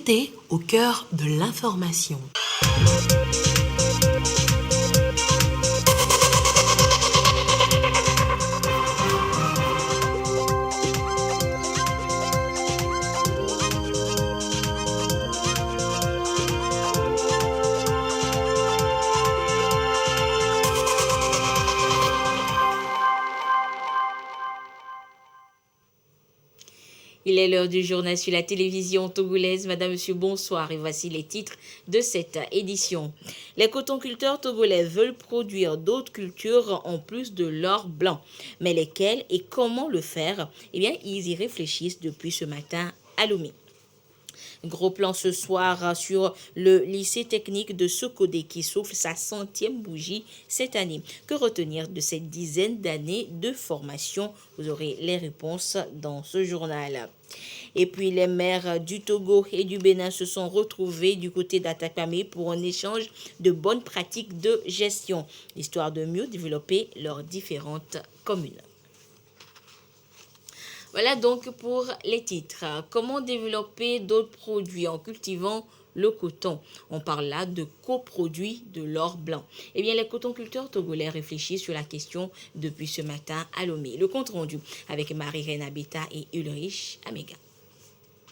C'était au cœur de l'information. Il est l'heure du journal sur la télévision togolaise. Madame, Monsieur, bonsoir et voici les titres de cette édition. Les cotonculteurs togolais veulent produire d'autres cultures en plus de l'or blanc. Mais lesquelles et comment le faire? Eh bien, ils y réfléchissent depuis ce matin à Lomé. Gros plan ce soir sur le lycée technique de Sokodé qui souffle sa 100e bougie cette année. Que retenir de cette dizaine d'années de formation? Vous aurez les réponses dans ce journal. Et puis les maires du Togo et du Bénin se sont retrouvés du côté d'Atakpamé pour un échange de bonnes pratiques de gestion, histoire de mieux développer leurs différentes communes. Voilà donc pour les titres. Comment développer d'autres produits en cultivant le coton? On parle là de coproduits de l'or blanc. Eh bien, les cotonculteurs togolais réfléchissent sur la question depuis ce matin à Lomé. Le compte rendu avec Marie-Reine Abeta et Ulrich Amega.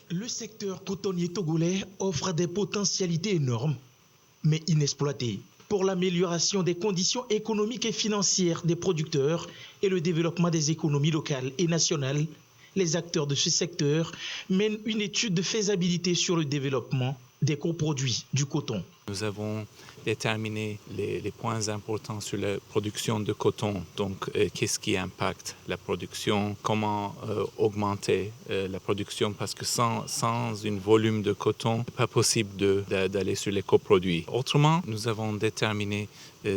Le secteur cotonnier togolais offre des potentialités énormes, mais inexploitées, pour l'amélioration des conditions économiques et financières des producteurs et le développement des économies locales et nationales. Les acteurs de ce secteur mènent une étude de faisabilité sur le développement des coproduits du coton. Nous avons déterminé les points importants sur la production de coton. Donc, qu'est-ce qui impacte la production? Comment augmenter la production? Parce que sans un volume de coton, ce n'est pas possible d'aller sur les coproduits. Autrement, nous avons déterminé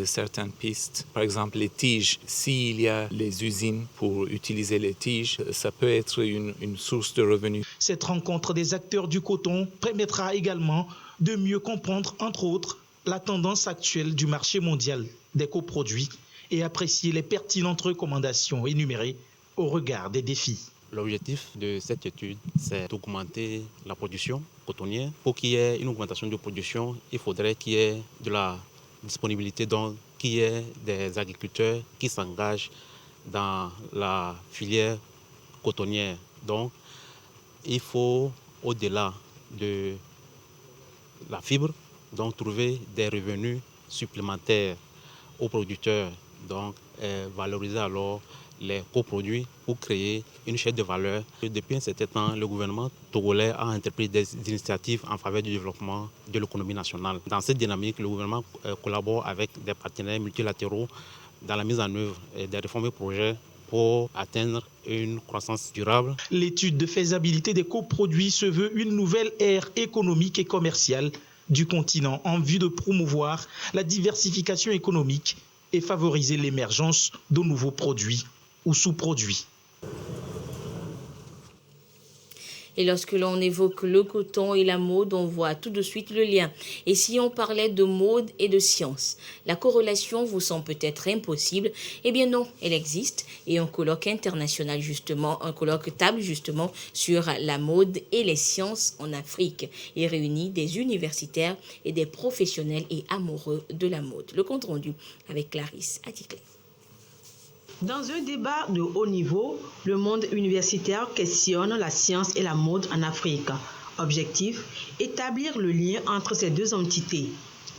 certaines pistes. Par exemple, les tiges. S'il y a les usines pour utiliser les tiges, ça peut être une source de revenus. Cette rencontre des acteurs du coton permettra également de mieux comprendre, entre autres, la tendance actuelle du marché mondial des coproduits et apprécier les pertinentes recommandations énumérées au regard des défis. L'objectif de cette étude, c'est d'augmenter la production cotonnière. Pour qu'il y ait une augmentation de production, il faudrait qu'il y ait de la disponibilité, donc qu'il y ait des agriculteurs qui s'engagent dans la filière cotonnière. Donc, il faut, au-delà de la fibre, donc trouver des revenus supplémentaires aux producteurs, donc valoriser alors les coproduits pour créer une chaîne de valeur. Depuis un certain temps, le gouvernement togolais a entrepris des initiatives en faveur du développement de l'économie nationale. Dans cette dynamique, le gouvernement collabore avec des partenaires multilatéraux dans la mise en œuvre des réformes et projets pour atteindre une croissance durable. L'étude de faisabilité des coproduits se veut une nouvelle ère économique et commerciale du continent en vue de promouvoir la diversification économique et favoriser l'émergence de nouveaux produits ou sous-produits. Et lorsque l'on évoque le coton et la mode, on voit tout de suite le lien. Et si on parlait de mode et de science, la corrélation vous semble peut-être impossible. Eh bien non, elle existe. Et un colloque international justement, un colloque table justement sur la mode et les sciences en Afrique. Il réunit des universitaires et des professionnels et amoureux de la mode. Le compte rendu avec Clarisse Attiquet. Dans un débat de haut niveau, le monde universitaire questionne la science et la mode en Afrique. Objectif, établir le lien entre ces deux entités.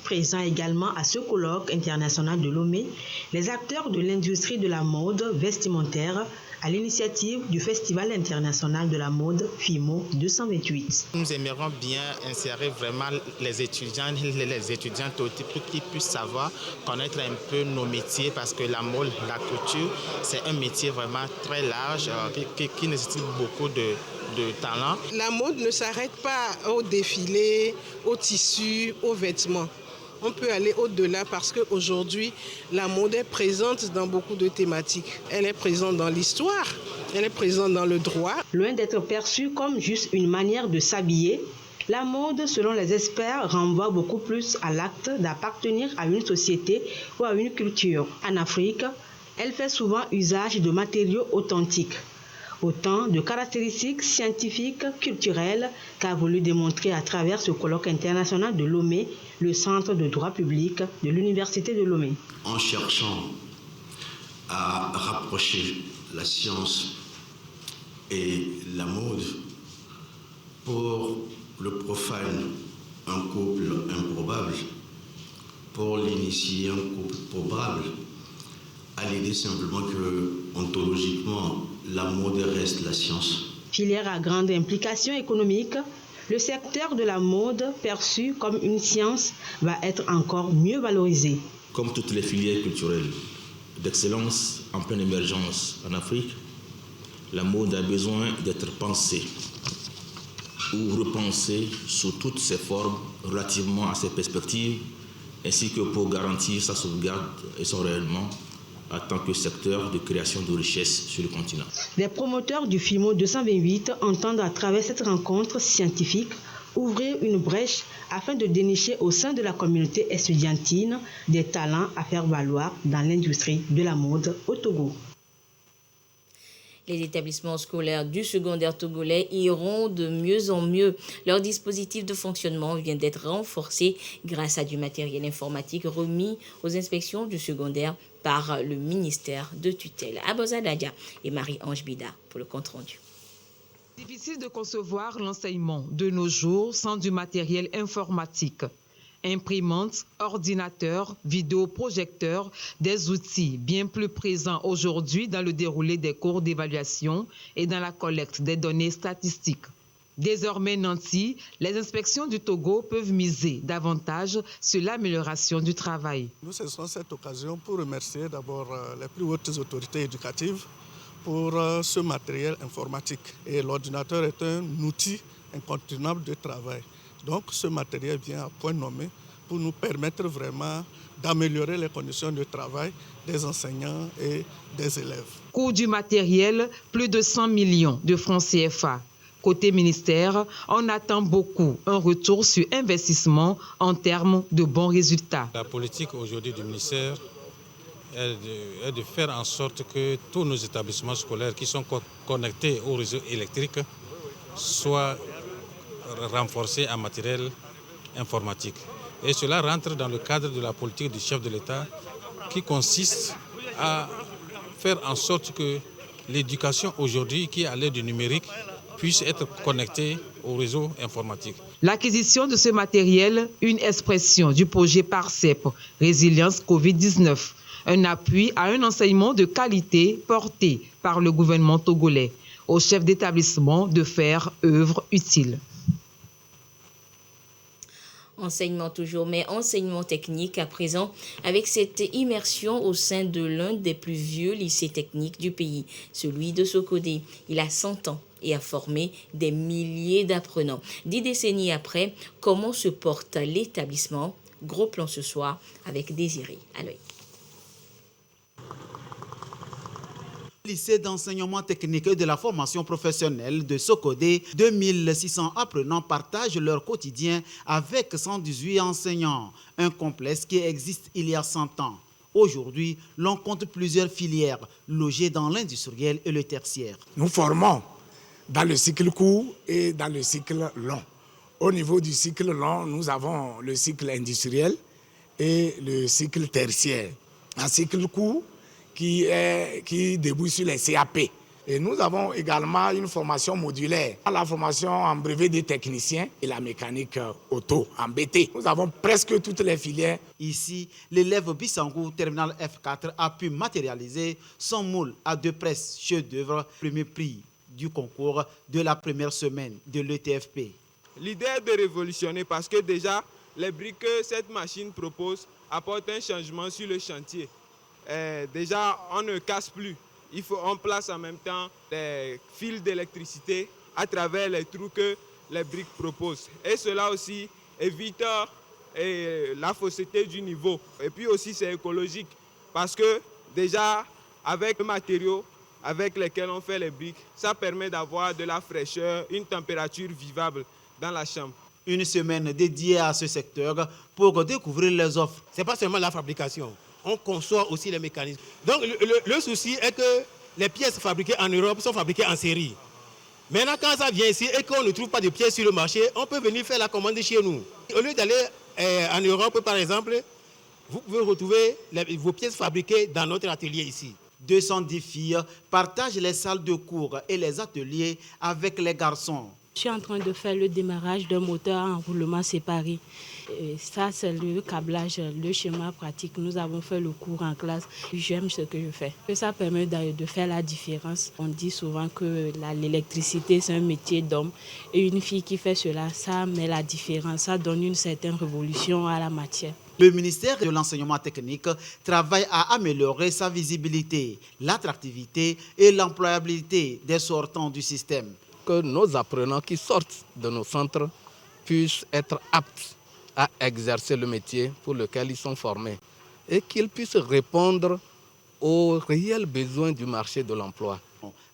Présents également à ce colloque international de Lomé, les acteurs de l'industrie de la mode vestimentaire à l'initiative du Festival international de la mode FIMO 228. Nous aimerions bien insérer vraiment les étudiants, les étudiantes pour qu'ils puissent savoir, connaître un peu nos métiers parce que la mode, la couture, c'est un métier vraiment très large qui nécessite beaucoup de talent. La mode ne s'arrête pas au défilé, au tissu, aux vêtements. On peut aller au-delà parce qu'aujourd'hui, la mode est présente dans beaucoup de thématiques. Elle est présente dans l'histoire, elle est présente dans le droit. Loin d'être perçue comme juste une manière de s'habiller, la mode, selon les experts, renvoie beaucoup plus à l'acte d'appartenir à une société ou à une culture. En Afrique, elle fait souvent usage de matériaux authentiques. Autant de caractéristiques scientifiques, culturelles qu'a voulu démontrer à travers ce colloque international de Lomé, le Centre de droit public de l'Université de Lomé. En cherchant à rapprocher la science et la mode, pour le profane, un couple improbable, pour l'initié, un couple probable, à l'idée simplement que, ontologiquement, la mode reste la science. Filière à grande implication économique, le secteur de la mode, perçu comme une science, va être encore mieux valorisé. Comme toutes les filières culturelles d'excellence en pleine émergence en Afrique, la mode a besoin d'être pensée ou repensée sous toutes ses formes relativement à ses perspectives, ainsi que pour garantir sa sauvegarde et son rayonnement en tant que secteur de création de richesses sur le continent. Les promoteurs du FIMO 228 entendent à travers cette rencontre scientifique ouvrir une brèche afin de dénicher au sein de la communauté estudiantine des talents à faire valoir dans l'industrie de la mode au Togo. Les établissements scolaires du secondaire togolais iront de mieux en mieux. Leur dispositif de fonctionnement vient d'être renforcé grâce à du matériel informatique remis aux inspections du secondaire par le ministère de tutelle. Abosa Dadia et Marie-Ange Bida pour le compte-rendu. Difficile de concevoir l'enseignement de nos jours sans du matériel informatique. Imprimantes, ordinateurs, vidéoprojecteurs, des outils bien plus présents aujourd'hui dans le déroulé des cours d'évaluation et dans la collecte des données statistiques. Désormais nantis, les inspections du Togo peuvent miser davantage sur l'amélioration du travail. Nous saisissons cette occasion pour remercier d'abord les plus hautes autorités éducatives pour ce matériel informatique. Et l'ordinateur est un outil incontournable de travail. Donc ce matériel vient à point nommé pour nous permettre vraiment d'améliorer les conditions de travail des enseignants et des élèves. Coût du matériel, plus de 100 millions de francs CFA. Côté ministère, on attend beaucoup un retour sur investissement en termes de bons résultats. La politique aujourd'hui du ministère est de faire en sorte que tous nos établissements scolaires qui sont connectés au réseau électrique soient renforcés en matériel informatique. Et cela rentre dans le cadre de la politique du chef de l'État qui consiste à faire en sorte que l'éducation aujourd'hui, qui est à l'aide du numérique, puisse être connectée au réseau informatique. L'acquisition de ce matériel, une expression du projet PARCEP, Résilience Covid-19, un appui à un enseignement de qualité porté par le gouvernement togolais, au chef d'établissement de faire œuvre utile. Enseignement toujours, mais enseignement technique à présent, avec cette immersion au sein de l'un des plus vieux lycées techniques du pays, celui de Sokodé. Il a 100 ans et a formé des milliers d'apprenants. 10 décennies après, comment se porte l'établissement? Gros plan ce soir avec Désiré à l'œil. Lycée d'enseignement technique et de la formation professionnelle de Sokodé, 2600 apprenants partagent leur quotidien avec 118 enseignants, un complexe qui existe il y a 100 ans. Aujourd'hui, l'on compte plusieurs filières logées dans l'industriel et le tertiaire. Nous formons dans le cycle court et dans le cycle long. Au niveau du cycle long, nous avons le cycle industriel et le cycle tertiaire. Un cycle court qui débouche sur les CAP. Et nous avons également une formation modulaire, la formation en brevet des techniciens et la mécanique auto en BT. Nous avons presque toutes les filières. Ici, l'élève Bissangou, terminal F4, a pu matérialiser son moule à 2 presses chef-d'œuvre, premier prix du concours de la première semaine de l'ETFP. L'idée est de révolutionner parce que déjà, les briques que cette machine propose apportent un changement sur le chantier. Déjà, on ne casse plus. On place en même temps des fils d'électricité à travers les trous que les briques proposent. Et cela aussi évite la fausseté du niveau. Et puis aussi, c'est écologique parce que déjà, avec le matériau avec lesquels on fait les briques, ça permet d'avoir de la fraîcheur, une température vivable dans la chambre. Une semaine dédiée à ce secteur pour découvrir les offres. Ce n'est pas seulement la fabrication. On conçoit aussi les mécanismes. Donc le souci est que les pièces fabriquées en Europe sont fabriquées en série. Maintenant, quand ça vient ici et qu'on ne trouve pas de pièces sur le marché, on peut venir faire la commande chez nous. Au lieu d'aller en Europe, par exemple, vous pouvez retrouver vos pièces fabriquées dans notre atelier ici. 210 filles partagent les salles de cours et les ateliers avec les garçons. Je suis en train de faire le démarrage d'un moteur à enroulement séparé. Et ça, c'est le câblage, le schéma pratique. Nous avons fait le cours en classe. J'aime ce que je fais. Et ça permet de faire la différence. On dit souvent que l'électricité, c'est un métier d'homme. Et une fille qui fait cela, ça met la différence. Ça donne une certaine révolution à la matière. Le ministère de l'enseignement technique travaille à améliorer sa visibilité, l'attractivité et l'employabilité des sortants du système. Que nos apprenants qui sortent de nos centres puissent être aptes à exercer le métier pour lequel ils sont formés et qu'ils puissent répondre aux réels besoins du marché de l'emploi.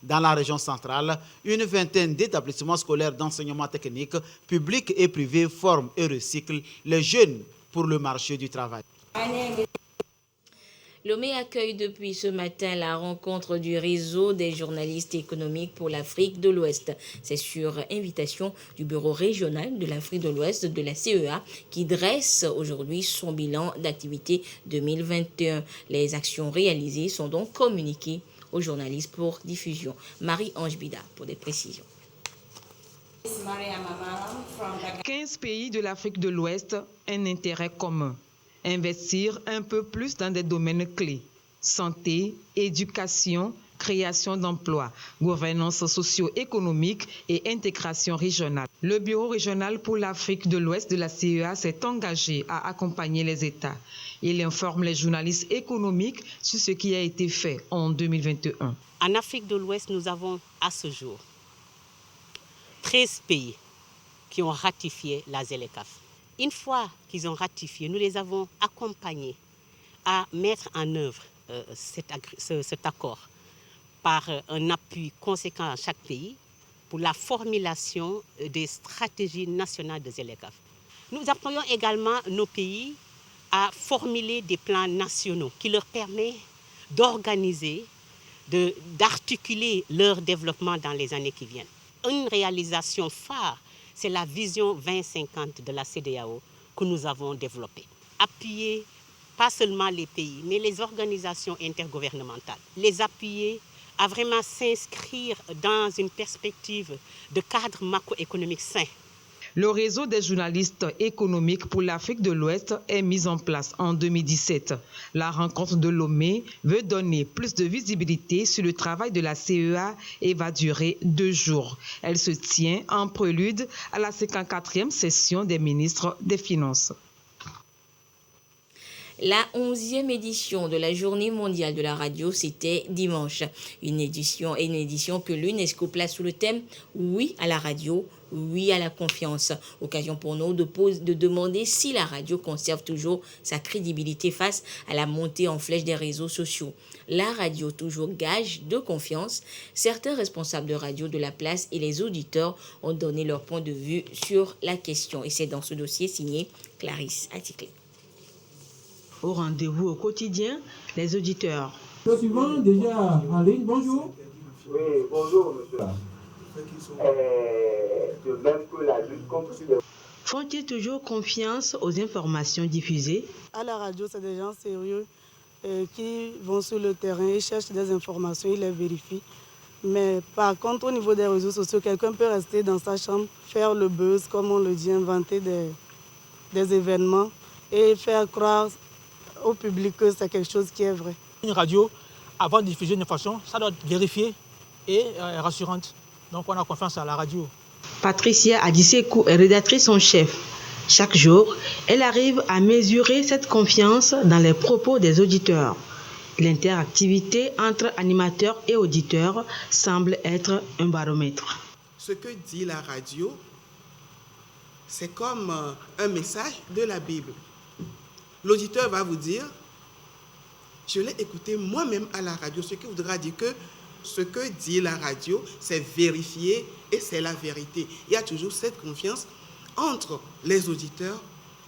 Dans la région centrale, une vingtaine d'établissements scolaires d'enseignement technique, publics et privés, forment et recyclent les jeunes pour le marché du travail. Lomé accueille depuis ce matin la rencontre du réseau des journalistes économiques pour l'Afrique de l'Ouest. C'est sur invitation du bureau régional de l'Afrique de l'Ouest de la CEA qui dresse aujourd'hui son bilan d'activité 2021. Les actions réalisées sont donc communiquées aux journalistes pour diffusion. Marie-Ange Bida pour des précisions. 15 pays de l'Afrique de l'Ouest, un intérêt commun. Investir un peu plus dans des domaines clés. Santé, éducation, création d'emplois, gouvernance socio-économique et intégration régionale. Le Bureau régional pour l'Afrique de l'Ouest de la CEA s'est engagé à accompagner les États. Il informe les journalistes économiques sur ce qui a été fait en 2021. En Afrique de l'Ouest, nous avons à ce jour 13 pays qui ont ratifié la ZLECAf. Une fois qu'ils ont ratifié, nous les avons accompagnés à mettre en œuvre cet accord par un appui conséquent à chaque pays pour la formulation des stratégies nationales de ZLECAf. Nous appuyons également nos pays à formuler des plans nationaux qui leur permettent d'organiser, d'articuler leur développement dans les années qui viennent. Une réalisation phare, c'est la vision 2050 de la CEDEAO que nous avons développée. Appuyer pas seulement les pays, mais les organisations intergouvernementales. Les appuyer à vraiment s'inscrire dans une perspective de cadre macroéconomique sain. Le réseau des journalistes économiques pour l'Afrique de l'Ouest est mis en place en 2017. La rencontre de Lomé veut donner plus de visibilité sur le travail de la CEA et va durer 2 jours. Elle se tient en prélude à la 54e session des ministres des Finances. La 11e édition de la Journée mondiale de la radio, c'était dimanche. Une édition que l'UNESCO place sous le thème « Oui à la radio ». Oui à la confiance. Occasion pour nous de demander si la radio conserve toujours sa crédibilité face à la montée en flèche des réseaux sociaux. La radio toujours gage de confiance. Certains responsables de radio de la place et les auditeurs ont donné leur point de vue sur la question. Et c'est dans ce dossier signé Clarisse Atticlé. Au rendez-vous au quotidien, les auditeurs. Le suivant, déjà en ligne, bonjour. Oui, bonjour, monsieur. De même que la lutte contre le... Font-ils toujours confiance aux informations diffusées? À la radio, c'est des gens sérieux qui vont sur le terrain, ils cherchent des informations, ils les vérifient. Mais par contre, au niveau des réseaux sociaux, quelqu'un peut rester dans sa chambre, faire le buzz, comme on le dit, inventer des événements et faire croire au public que c'est quelque chose qui est vrai. Une radio, avant de diffuser une information, ça doit être vérifié et rassurante. Donc on a confiance à la radio. Patricia Adisekou est rédactrice en chef. Chaque jour, elle arrive à mesurer cette confiance dans les propos des auditeurs. L'interactivité entre animateurs et auditeurs semble être un baromètre. Ce que dit la radio, c'est comme un message de la Bible. L'auditeur va vous dire, je l'ai écouté moi-même à la radio, ce qui voudra dire que ce que dit la radio, c'est vérifié et c'est la vérité. Il y a toujours cette confiance entre les auditeurs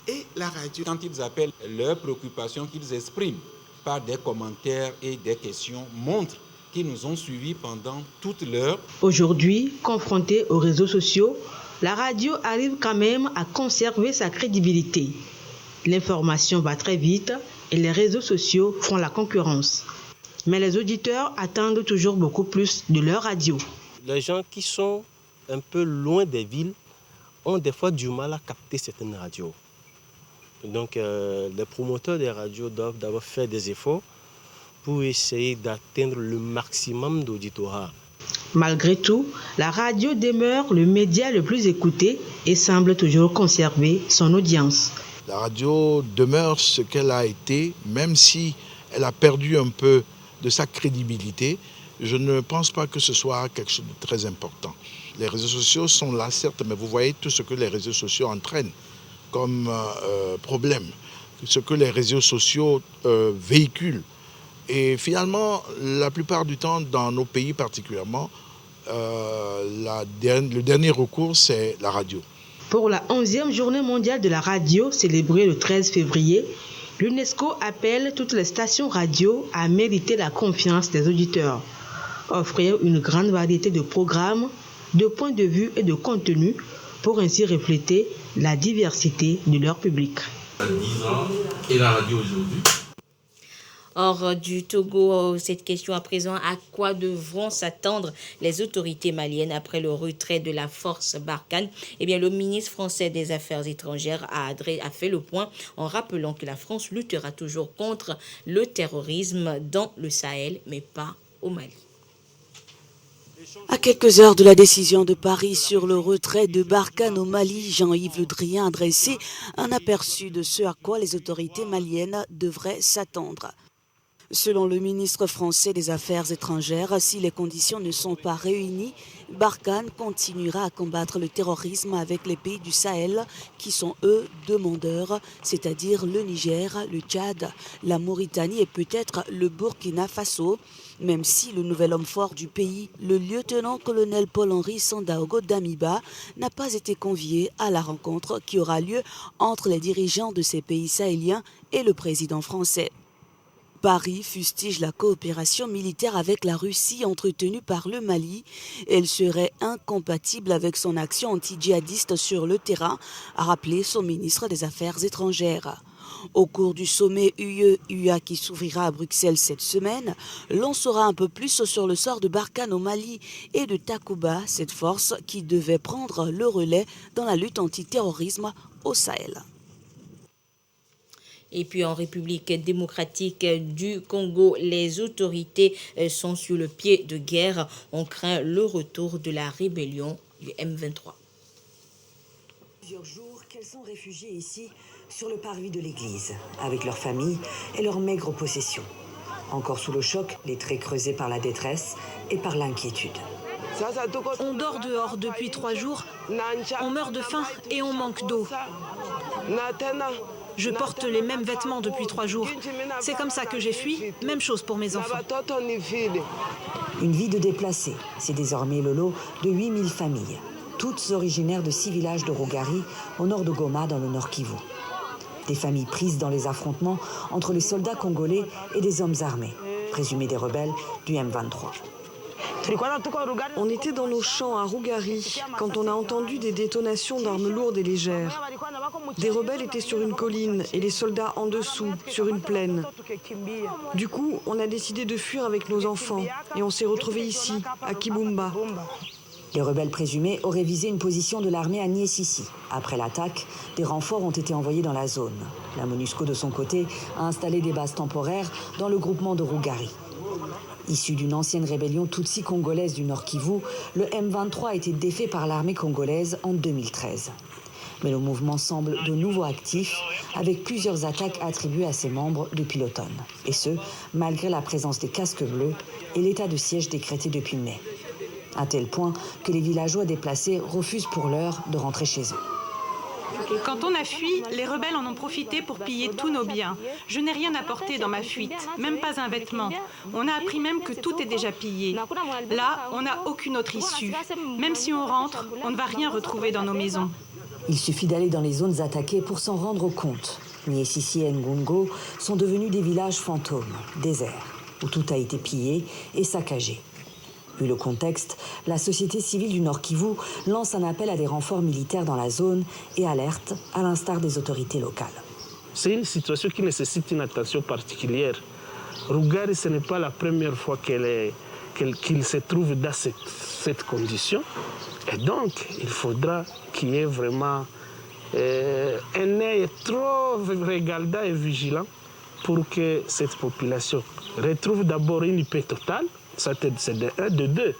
et la radio. Quand ils appellent leurs préoccupations qu'ils expriment par des commentaires et des questions montrent qui nous ont suivis pendant toute l'heure. Aujourd'hui, confrontée aux réseaux sociaux, la radio arrive quand même à conserver sa crédibilité. L'information va très vite et les réseaux sociaux font la concurrence. Mais les auditeurs attendent toujours beaucoup plus de leur radio. Les gens qui sont un peu loin des villes ont des fois du mal à capter certaines radios. Donc les promoteurs des radios doivent d'abord faire des efforts pour essayer d'atteindre le maximum d'auditorat. Malgré tout, la radio demeure le média le plus écouté et semble toujours conserver son audience. La radio demeure ce qu'elle a été, même si elle a perdu un peu de sa crédibilité. Je ne pense pas que ce soit quelque chose de très important. Les réseaux sociaux sont là, certes, mais vous voyez tout ce que les réseaux sociaux entraînent comme problème, ce que les réseaux sociaux véhiculent. Et finalement, la plupart du temps, dans nos pays particulièrement, le dernier recours, c'est la radio. Pour la 11e journée mondiale de la radio, célébrée le 13 février, l'UNESCO appelle toutes les stations radio à mériter la confiance des auditeurs. Offrir une grande variété de programmes, de points de vue et de contenus pour ainsi refléter la diversité de leur public. 10 ans et la radio aujourd'hui. Hors du Togo, cette question à présent, à quoi devront s'attendre les autorités maliennes après le retrait de la force Barkhane? Eh bien, le ministre français des Affaires étrangères a fait le point en rappelant que la France luttera toujours contre le terrorisme dans le Sahel, mais pas au Mali. À quelques heures de la décision de Paris sur le retrait de Barkhane au Mali, Jean-Yves Le Drian a dressé un aperçu de ce à quoi les autorités maliennes devraient s'attendre. Selon le ministre français des Affaires étrangères, si les conditions ne sont pas réunies, Barkhane continuera à combattre le terrorisme avec les pays du Sahel qui sont eux demandeurs, c'est-à-dire le Niger, le Tchad, la Mauritanie et peut-être le Burkina Faso, même si le nouvel homme fort du pays, le lieutenant-colonel Paul-Henri Sandaogo Damiba, n'a pas été convié à la rencontre qui aura lieu entre les dirigeants de ces pays sahéliens et le président français. Paris fustige la coopération militaire avec la Russie entretenue par le Mali. Elle serait incompatible avec son action anti-djihadiste sur le terrain, a rappelé son ministre des Affaires étrangères. Au cours du sommet UE-UA qui s'ouvrira à Bruxelles cette semaine, l'on saura un peu plus sur le sort de Barkhane au Mali et de Takuba, cette force qui devait prendre le relais dans la lutte antiterrorisme au Sahel. Et puis en République démocratique du Congo, les autorités sont sur le pied de guerre. On craint le retour de la rébellion du M23. Plusieurs jours qu'elles sont réfugiées ici, sur le parvis de l'église, avec leurs familles et leurs maigres possessions. Encore sous le choc, les traits creusés par la détresse et par l'inquiétude. On dort dehors depuis 3 jours, on meurt de faim et on manque d'eau. Je porte les mêmes vêtements depuis 3 jours. C'est comme ça que j'ai fui. Même chose pour mes enfants. Une vie de déplacés, c'est désormais le lot de 8000 familles, toutes originaires de 6 villages de Rougari, au nord de Goma, dans le nord Kivu. Des familles prises dans les affrontements entre les soldats congolais et des hommes armés, présumés des rebelles du M23. On était dans nos champs à Rougari quand on a entendu des détonations d'armes lourdes et légères. Des rebelles étaient sur une colline et les soldats en dessous, sur une plaine. Du coup, on a décidé de fuir avec nos enfants et on s'est retrouvés ici, à Kibumba. Les rebelles présumés auraient visé une position de l'armée à Niessissi. Après l'attaque, des renforts ont été envoyés dans la zone. La MONUSCO, de son côté, a installé des bases temporaires dans le groupement de Rougari. Issu d'une ancienne rébellion Tutsi congolaise du Nord Kivu, le M23 a été défait par l'armée congolaise en 2013. Mais le mouvement semble de nouveau actif, avec plusieurs attaques attribuées à ses membres depuis l'automne. Et ce, malgré la présence des casques bleus et l'état de siège décrété depuis mai. À tel point que les villageois déplacés refusent pour l'heure de rentrer chez eux. Quand on a fui, les rebelles en ont profité pour piller tous nos biens. Je n'ai rien apporté dans ma fuite, même pas un vêtement. On a appris même que tout est déjà pillé. Là, on n'a aucune autre issue. Même si on rentre, on ne va rien retrouver dans nos maisons. Il suffit d'aller dans les zones attaquées pour s'en rendre compte. Niessissi et Ngungo sont devenus des villages fantômes, déserts. où tout a été pillé et saccagé. Vu le contexte, la société civile du Nord Kivu lance un appel à des renforts militaires dans la zone et alerte à l'instar des autorités locales. C'est une situation qui nécessite une attention particulière. Rugari, ce n'est pas la première fois qu'il se trouve dans cette condition. Et donc, il faudra qu'il y ait vraiment un œil trop regardant et vigilant pour que cette population retrouve d'abord une paix totale, ça c'est de un, de deux,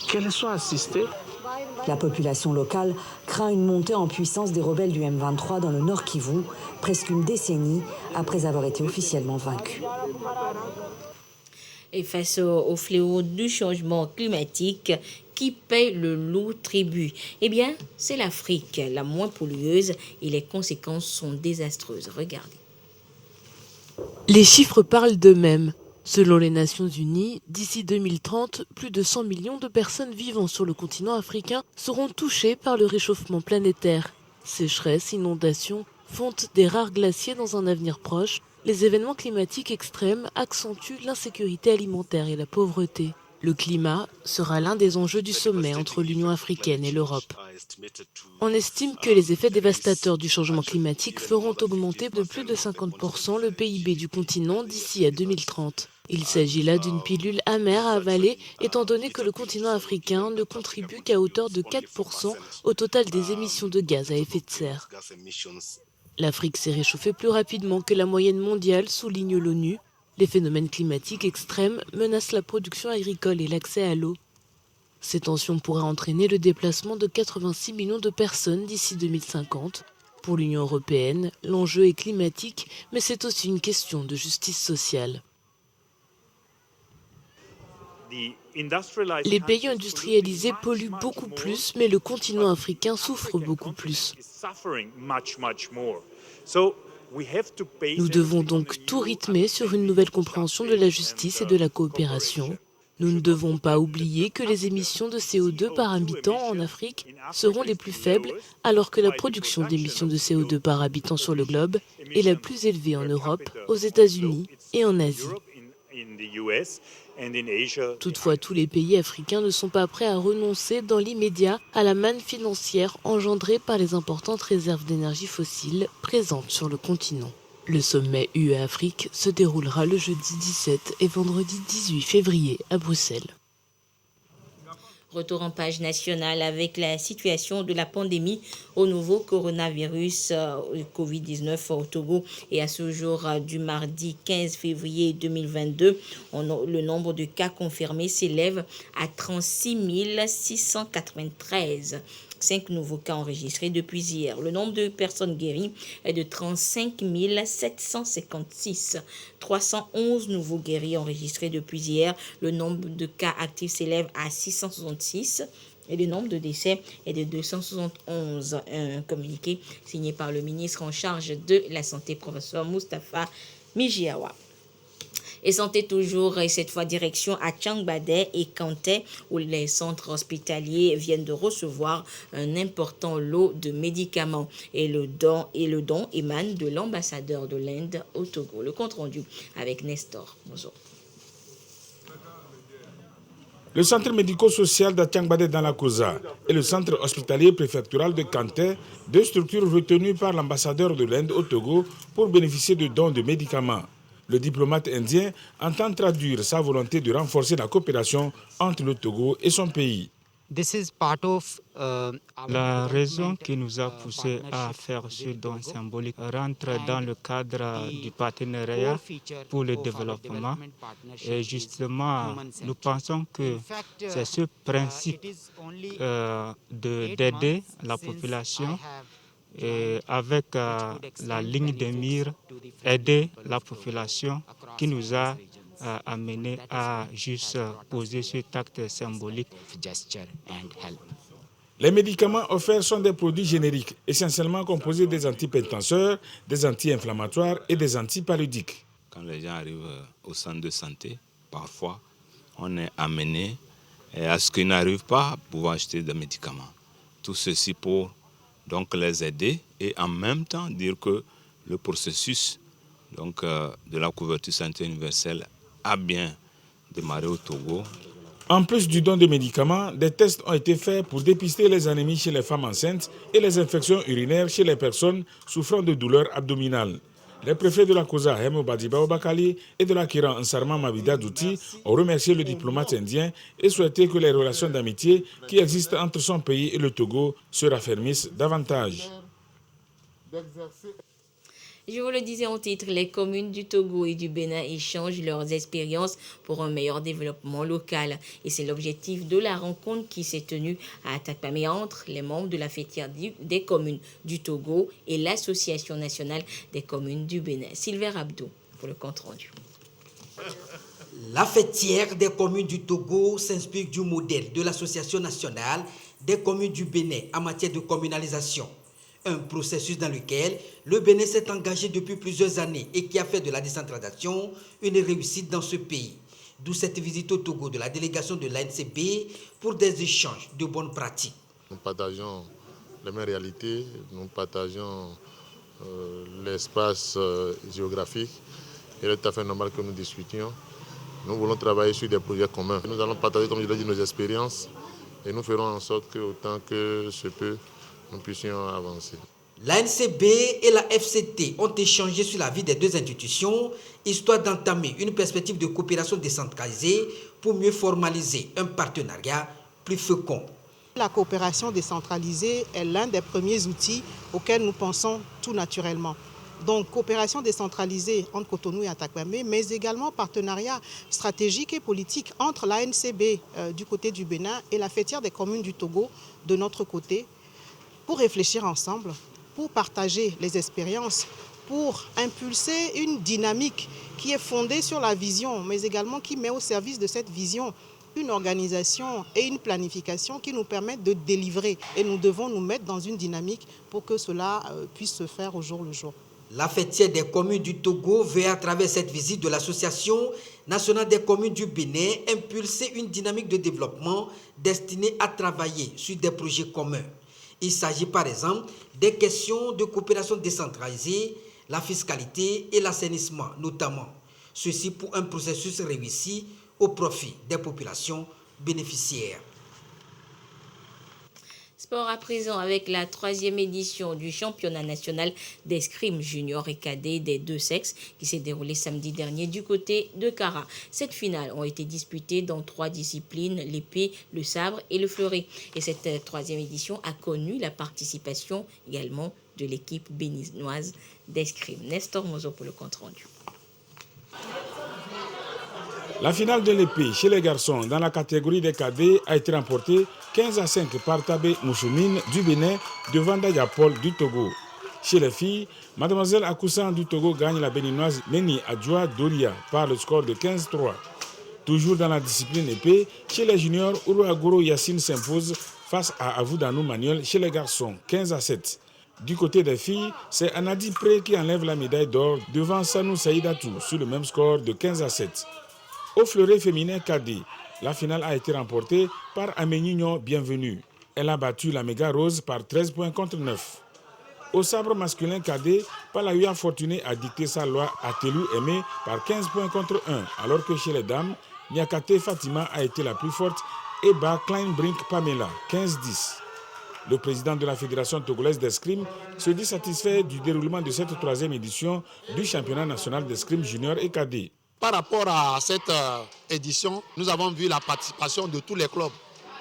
qu'elle soit assistée. La population locale craint une montée en puissance des rebelles du M23 dans le Nord Kivu, presque une décennie après avoir été officiellement vaincus. Et face au fléau du changement climatique, qui paie le lourd tribut? Eh bien, c'est l'Afrique, la moins pollueuse, et les conséquences sont désastreuses. Regardez. Les chiffres parlent d'eux-mêmes. Selon les Nations Unies, d'ici 2030, plus de 100 millions de personnes vivant sur le continent africain seront touchées par le réchauffement planétaire. Sécheresse, inondations, fonte des rares glaciers dans un avenir proche, les événements climatiques extrêmes accentuent l'insécurité alimentaire et la pauvreté. Le climat sera l'un des enjeux du sommet entre l'Union africaine et l'Europe. On estime que les effets dévastateurs du changement climatique feront augmenter de plus de 50% le PIB du continent d'ici à 2030. Il s'agit là d'une pilule amère à avaler, étant donné que le continent africain ne contribue qu'à hauteur de 4% au total des émissions de gaz à effet de serre. L'Afrique s'est réchauffée plus rapidement que la moyenne mondiale, souligne l'ONU. Les phénomènes climatiques extrêmes menacent la production agricole et l'accès à l'eau. Ces tensions pourraient entraîner le déplacement de 86 millions de personnes d'ici 2050. Pour l'Union européenne, l'enjeu est climatique, mais c'est aussi une question de justice sociale. Les pays industrialisés polluent beaucoup plus, mais le continent africain souffre beaucoup plus. Nous devons donc tout rythmer sur une nouvelle compréhension de la justice et de la coopération. Nous ne devons pas oublier que les émissions de CO2 par habitant en Afrique seront les plus faibles, alors que la production d'émissions de CO2 par habitant sur le globe est la plus élevée en Europe, aux États-Unis et en Asie. Toutefois, tous les pays africains ne sont pas prêts à renoncer dans l'immédiat à la manne financière engendrée par les importantes réserves d'énergie fossile présentes sur le continent. Le sommet UE-Afrique se déroulera le jeudi 17 et vendredi 18 février à Bruxelles. Retour en page nationale avec la situation de la pandémie au nouveau coronavirus Covid-19 au Togo. Et à ce jour du mardi 15 février 2022, le nombre de cas confirmés s'élève à 36 693. 5 nouveaux cas enregistrés depuis hier. Le nombre de personnes guéries est de 35 756. 311 nouveaux guéris enregistrés depuis hier. Le nombre de cas actifs s'élève à 666 et le nombre de décès est de 271. Un communiqué signé par le ministre en charge de la Santé, professeur Moustapha Mijiawa. Et santé toujours, et cette fois direction à Tchangbadé et Kanté, où les centres hospitaliers viennent de recevoir un important lot de médicaments. Et le don émane de l'ambassadeur de l'Inde au Togo. Le compte rendu avec Nestor. Bonjour. Le centre médico-social d'Atchangbadé dans la Kosa et le centre hospitalier préfectoral de Kanté, deux structures retenues par l'ambassadeur de l'Inde au Togo pour bénéficier de dons de médicaments. Le diplomate indien entend traduire sa volonté de renforcer la coopération entre le Togo et son pays. La raison qui nous a poussé à faire ce don symbolique rentre dans le cadre du partenariat pour le développement. Et justement, nous pensons que c'est ce principe d'aider la population et avec la ligne de mire, aider la population qui nous a amené à juste poser cet acte symbolique. Les médicaments offerts sont des produits génériques, essentiellement composés des antipétenseurs, des anti-inflammatoires et des antipaludiques. Quand les gens arrivent au centre de santé, parfois, on est amené à ce qu'ils n'arrivent pas à pouvoir acheter des médicaments. Tout ceci pour donc les aider et en même temps dire que le processus de la couverture sanitaire universelle a bien démarré au Togo. En plus du don de médicaments, des tests ont été faits pour dépister les anémies chez les femmes enceintes et les infections urinaires chez les personnes souffrant de douleurs abdominales. Les préfets de la COSA, Hemo Badiba Obakali, et de la Kiran Nsarma Mabida Douti ont remercié le diplomate indien et souhaité que les relations d'amitié qui existent entre son pays et le Togo se raffermissent davantage. Je vous le disais en titre, les communes du Togo et du Bénin échangent leurs expériences pour un meilleur développement local. Et c'est l'objectif de la rencontre qui s'est tenue à Atakpamé entre les membres de la fêtière des communes du Togo et l'Association nationale des communes du Bénin. Sylvain Abdou pour le compte-rendu. La fêtière des communes du Togo s'inspire du modèle de l'Association nationale des communes du Bénin en matière de communalisation. Un processus dans lequel le Bénin s'est engagé depuis plusieurs années et qui a fait de la décentralisation une réussite dans ce pays. D'où cette visite au Togo de la délégation de l'ANCB pour des échanges de bonnes pratiques. Nous partageons les mêmes réalités, nous partageons l'espace géographique. Il est tout à fait normal que nous discutions. Nous voulons travailler sur des projets communs. Nous allons partager, comme je l'ai dit, nos expériences et nous ferons en sorte que, autant que se peut, nous puissions avancer. L'ANCB et la FCT ont échangé sur la vie des deux institutions, histoire d'entamer une perspective de coopération décentralisée pour mieux formaliser un partenariat plus fécond. La coopération décentralisée est l'un des premiers outils auxquels nous pensons tout naturellement. Donc, coopération décentralisée entre Cotonou et Atakpamé, mais également partenariat stratégique et politique entre l'ANCB du côté du Bénin et la fêtière des communes du Togo de notre côté, pour réfléchir ensemble, pour partager les expériences, pour impulser une dynamique qui est fondée sur la vision, mais également qui met au service de cette vision une organisation et une planification qui nous permettent de délivrer. Et nous devons nous mettre dans une dynamique pour que cela puisse se faire au jour le jour. La fêtière des communes du Togo veut, à travers cette visite de l'Association nationale des communes du Bénin, impulser une dynamique de développement destinée à travailler sur des projets communs. Il s'agit par exemple des questions de coopération décentralisée, la fiscalité et l'assainissement notamment. Ceci pour un processus réussi au profit des populations bénéficiaires. Sport à présent avec la 3e édition du championnat national d'escrime junior et cadet des deux sexes qui s'est déroulé samedi dernier du côté de Kara. Cette finale ont été disputées dans 3 disciplines, l'épée, le sabre et le fleuret. Et cette 3e édition a connu la participation également de l'équipe béninoise d'escrime. Nestor Mozo pour le compte-rendu. La finale de l'épée chez les garçons dans la catégorie des cadets a été remportée 15-5 par Tabé Mouchoumine du Bénin devant Daya Paul du Togo. Chez les filles, Mademoiselle Akousan du Togo gagne la béninoise Meni Adjoa Doria par le score de 15-3. Toujours dans la discipline épée, chez les juniors, Uruagoro Yassine s'impose face à Avoudanou Manuel chez les garçons 15-7. Du côté des filles, c'est Anadi Pré qui enlève la médaille d'or devant Sanou Saïdatou sur le même score de 15-7. Au fleuret féminin cadet, la finale a été remportée par Aménignon Bienvenue. Elle a battu la Méga Rose par 13 points contre 9. Au sabre masculin cadet, Palahua Fortuné a dicté sa loi à Telou Aimé par 15 points contre 1, alors que chez les dames, Niakate Fatima a été la plus forte et bat Kleinbrink Pamela 15-10. Le président de la Fédération togolaise d'escrime se dit satisfait du déroulement de cette 3e édition du championnat national d'escrime junior et cadet. Par rapport à cette édition, nous avons vu la participation de tous les clubs.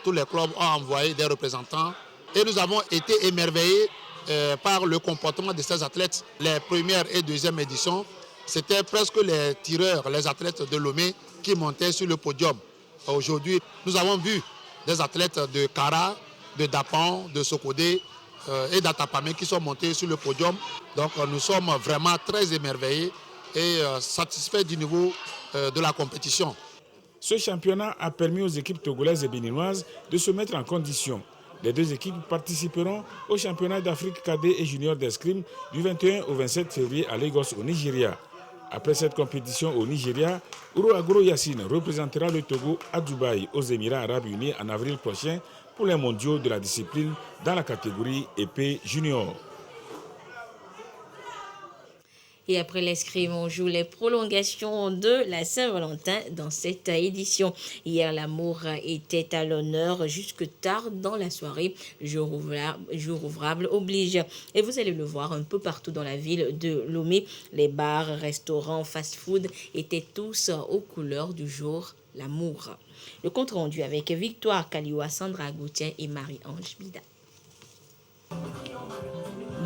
Tous les clubs ont envoyé des représentants et nous avons été émerveillés par le comportement de ces athlètes. Les premières et deuxième éditions, c'était presque les tireurs, les athlètes de Lomé qui montaient sur le podium. Aujourd'hui, nous avons vu des athlètes de Kara, de Dapan, de Sokodé et d'Atapamé qui sont montés sur le podium. Donc nous sommes vraiment très émerveillés et satisfaits du niveau de la compétition. Ce championnat a permis aux équipes togolaises et béninoises de se mettre en condition. Les deux équipes participeront au championnat d'Afrique cadet et junior d'escrime du 21 au 27 février à Lagos au Nigeria. Après cette compétition au Nigeria, Uruagoro Yassine représentera le Togo à Dubaï aux Émirats arabes unis en avril prochain pour les mondiaux de la discipline dans la catégorie épée junior. Et après l'escrime, on joue les prolongations de la Saint-Valentin dans cette édition. Hier, l'amour était à l'honneur jusque tard dans la soirée. Jour ouvrable oblige. Et vous allez le voir un peu partout dans la ville de Lomé. Les bars, restaurants, fast-food étaient tous aux couleurs du jour, l'amour. Le compte rendu avec Victoire Kaliwa, Sandra Gauthier et Marie-Ange Bida.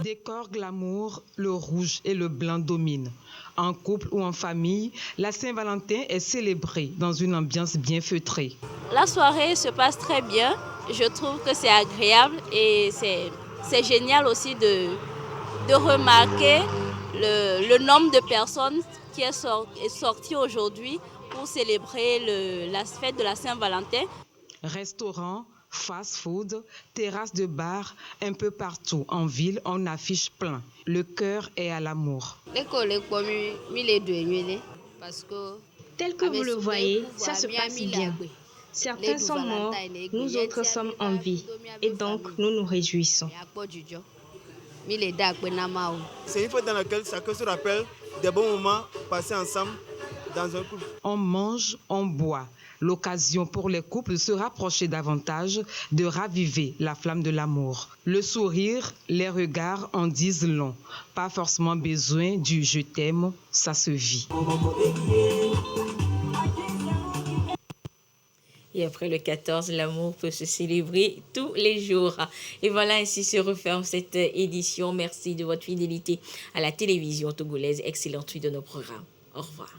Décor glamour, le rouge et le blanc dominent. En couple ou en famille, la Saint-Valentin est célébrée dans une ambiance bien feutrée. La soirée se passe très bien. Je trouve que c'est agréable et c'est génial aussi de remarquer le nombre de personnes qui est sorti aujourd'hui pour célébrer la fête de la Saint-Valentin. Restaurants, fast-food, terrasses de bar, un peu partout en ville, on affiche plein. Le cœur est à l'amour. Tel que vous le voyez, ça se passe bien. Certains sont morts, nous autres sommes en vie. Et donc, nous nous réjouissons. C'est une fête dans laquelle chacun se rappelle des bons moments passés ensemble dans un couple. On mange, on boit. L'occasion pour les couples de se rapprocher davantage, de raviver la flamme de l'amour. Le sourire, les regards en disent long. Pas forcément besoin du « je t'aime », ça se vit. Et après le 14, l'amour peut se célébrer tous les jours. Et voilà, ainsi se referme cette édition. Merci de votre fidélité à la télévision togolaise. Excellente suite de nos programmes. Au revoir.